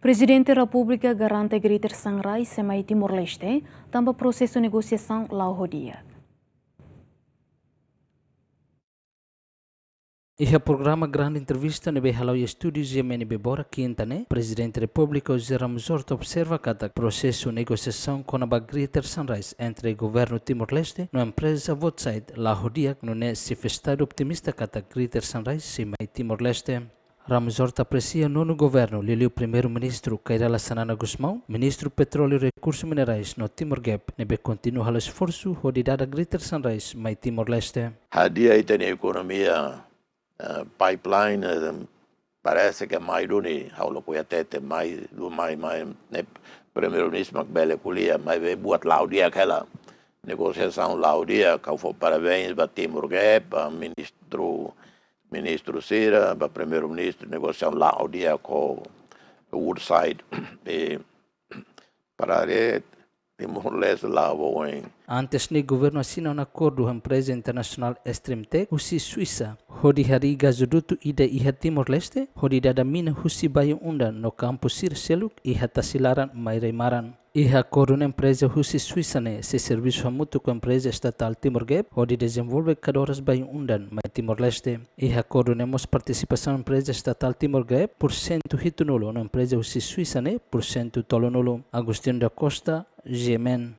Prezidente Repúblika garante greater sangrai semai Timor-Leste tanpa prosesu negosiasaun lau hodia. Iha programa grande entrevista nebe halau estúdios e nebe bora quintane, Prezidente Repúblika Ramazorta observa kata processo negociação com a greater sunrise entre governo Timor-Leste no empresa Votside la hodia no ne se festado optimista kata greater sunrise semai Timor-Leste. Ramazorta aprecia nono governo liliu primeiro-ministro Kairala Sanana Gusmão, ministro Petróleo e Recursos Minerais no Timor-Gap, nebe continua o esforço de dar a greater sunrise mai Timor-Leste. Hadia aí tem economia pipeline parece que mais do que haulo poia tete mais né primeiro-ministro Macbele Culia mais ve buat laudia aquela negociação laudia que foi parabéns para Timor-Gap, ministro Sira, para primeiro-ministro negociação laudia com Woodside e para Timor-Leste lá em Antes ni governo assina um acordo com a empresa internacional Extremtech, husi Suíça, hodi hari gazoduto ida iha Timor-Leste, hodi dada mina husi bayu undan no campo Sir Seluk iha tasilaran mairaimaran. Iha acordo na empresa husi Suíça ne se serviço mútuo com a empresa estatal Timor-Gap, hodi desenvolve cadoras bayu undan mai Timor-Leste. Iha acordo nemos participação na empresa estatal Timor-Gap por cento hito nulo, na empresa husi Suíça ne por cento tolo nulo. Agostinho da Costa, Gemen.